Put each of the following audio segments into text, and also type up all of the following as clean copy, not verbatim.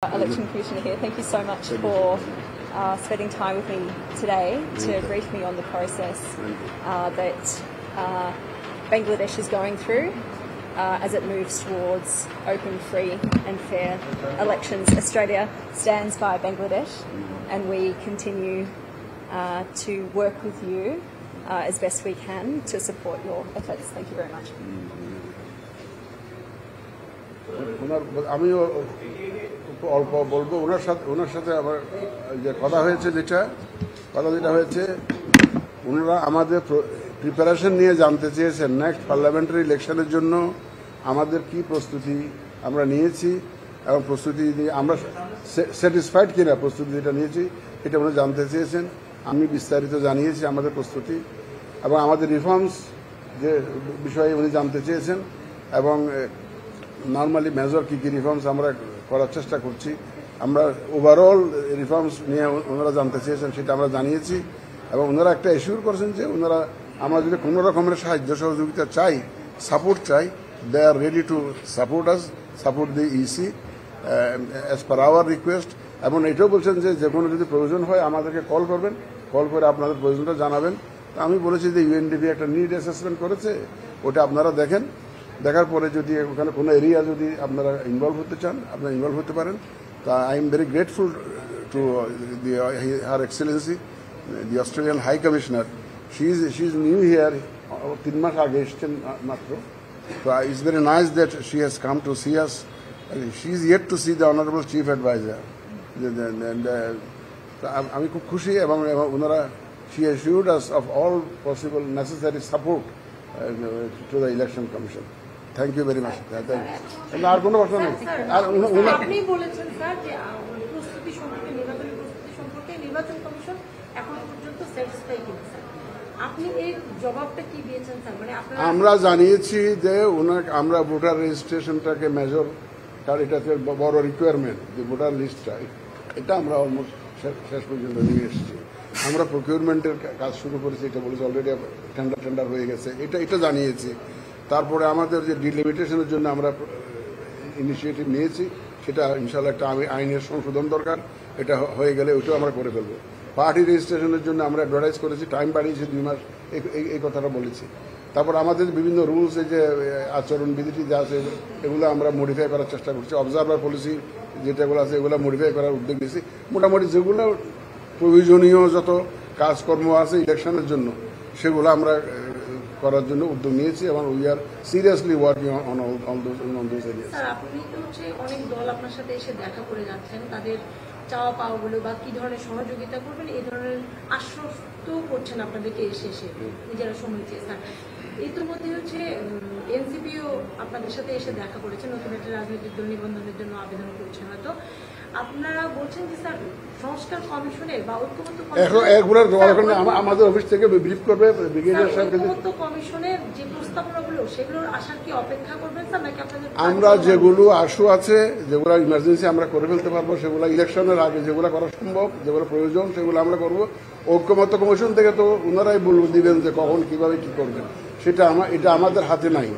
Election Commissioner here. Thank you so much for spending time with me today to brief me on the process that Bangladesh is going through as it moves towards open, free and fair elections. Australia stands by Bangladesh and we continue to work with you as best we can to support your efforts. Thank you very much. আমিও অল্প বলবো ওনার সাথে আমার যে কথা হয়েছে যেটা হয়েছে ওনারা আমাদের প্রিপারেশন নিয়ে জানতে চেয়েছেন নেক্সট পার্লামেন্টারি ইলেকশনের জন্য আমাদের কি প্রস্তুতি আমরা নিয়েছি এবং প্রস্তুতি নিয়ে আমরা স্যাটিসফাইড কিনা প্রস্তুতি যেটা নিয়েছি এটা উনি জানতে চেয়েছেন। আমি বিস্তারিত জানিয়েছি আমাদের প্রস্তুতি এবং আমাদের রিফর্মস যে বিষয়ে উনি জানতে চেয়েছেন এবং নর্মালি মেজর কী কী রিফর্মস আমরা করার চেষ্টা করছি। আমরা ওভারঅল রিফর্মস নিয়ে ওনারা জানতে চেয়েছেন সেটা আমরা জানিয়েছি এবং ওনারা একটা এশিওর করেছেন যে ওনারা আমরা যদি কোনো রকমের সাহায্য সহযোগিতা চাই সাপোর্ট চাই they are ready to support us support the EC as per our request এবং এটাও বলছেন যে কোনো যদি প্রয়োজন হয় আমাদেরকে কল করবেন, কল করে আপনাদের প্রয়োজনটা জানাবেন। তা আমি বলেছি যে ইউএনডিপি একটা নিড অ্যাসেসমেন্ট করেছে ওটা আপনারা দেখেন, দেখার পরে যদি ওখানে কোনো এরিয়া যদি আপনারা ইনভলভ হতে চান আপনারা ইনভলভ হতে পারেন। তা I am very grateful to her excellency the Australian high commissioner. She is new here, 3 মাস আগে এসছেন মাত্র। তো it's very nice that she has come to see us. She is yet to see the honourable chief adviser. আমি খুব খুশি এবং ওনারা she assured us of all possible necessary support to the election commission. Thank you very much. আর কোনো প্রশ্ন নেই। আর আপনি বলেছেন স্যার যে প্রস্তুতি সম্পর্কে নির্বাচনী প্রস্তুতি সম্পর্কে নির্বাচন কমিশন এখনো পর্যন্ত স্যাটিসফাই কিনা স্যার, আপনি এই জবাবটা কি দিয়েছেন স্যার? মানে আমরা জানিয়েছি যে আমরা ভোটার রেজিস্ট্রেশনটাকে মেজর কারণ এটাতে বড় রিকোয়ারমেন্ট যে ভোটার লিস্টটা এটা আমরা অলমোস্ট শেষ পর্যন্ত নিয়ে এসেছি। আমরা প্রকিউরমেন্টের কাজ শুরু করেছি, এটা বলেছি অলরেডি টেন্ডার হয়ে গেছে, এটা জানিয়েছি। তারপরে আমাদের যে ডিলিমিটেশনের জন্য আমরা ইনিশিয়েটিভ নিয়েছি সেটা ইনশাল্লাহ একটা আইনের সংশোধন দরকার, এটা হয়ে গেলে ওইটাও আমরা করে ফেলবো। পার্টি রেজিস্ট্রেশনের জন্য আমরা অ্যাডভার্টাইজ করেছি, টাইম বাড়িয়েছি 2 মাস, এই কথাটা বলেছি। তারপর আমাদের বিভিন্ন রুলস এই যে আচরণবিধিটি যা আছে এগুলো আমরা মডিফাই করার চেষ্টা করছি। অবজারভার পলিসি যেটাগুলো আছে এগুলো মডিফাই করার উদ্যোগ নিয়েছি। মোটামুটি যেগুলো প্রয়োজনীয় যত কাজকর্ম আছে ইলেকশনের জন্য সেগুলো আমরা করার জন্য উদ্যোগ নিয়েছি এবং we are seriously working on those areas. Sir আপনি তো অনেক দল আপনার সাথে এসে দেখা করে যাচ্ছেন, তাদের চাওয়া পাওয়াগুলো বা কি ধরনের সহযোগিতা করবেন এই ধরনের আশ্বস্ত করছেন আপনাদেরকে এসে নিজেরা সময় চেয়ে। স্যার ইতিমধ্যে এনসিপিও আপনাদের সাথে এসে দেখা করেছেন, নতুন একটা রাজনৈতিক দল নিবন্ধনের জন্য আবেদন করছেন। হয়তো আপনারা বলছেন যে স্যার সংস্কার কমিশনের বা ঐক্যমত্য আমাদের অফিস থেকে ব্রিফ করবে ব্রিগেডিয়ার সাহেব। ঐক্যমত্য কমিশনের যে প্রস্তাবনাগুলো সেগুলোর আসার কি অপেক্ষা করবেন স্যার নাকি আপনাদের? আমরা যেগুলো আশু আছে যেগুলো ইমার্জেন্সি আমরা করে ফেলতে পারবো সেগুলো ইলেকশনের আগে যেগুলো করা সম্ভব যেগুলো প্রয়োজন সেগুলো আমরা করবো। ঐক্যমত্য কমিশন থেকে তো ওনারাই দিবেন যে কখন কিভাবে কি করবেন, এটা আমাদের হাতে নাই।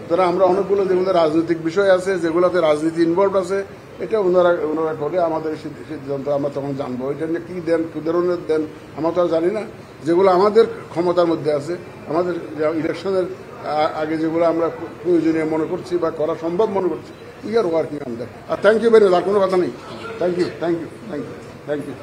তারা আমরা অনেকগুলো যেগুলো রাজনৈতিক বিষয় আছে যেগুলোতে রাজনীতি ইনভলভ আছে এটা ওনারা করে আমাদের সিদ্ধান্ত আমরা তখন জানবো। এটা নিয়ে কি দেন কি ধরনের দেন আমরা তো জানি না। যেগুলো আমাদের ক্ষমতার মধ্যে আছে আমাদের ইলেকশনের আগে যেগুলো আমরা প্রয়োজনীয় মনে করছি বা করা সম্ভব মনে করছি we are working on that. আর থ্যাংক ইউ ভেরি মাচ। আর কোনো কথা নেই। Thank you.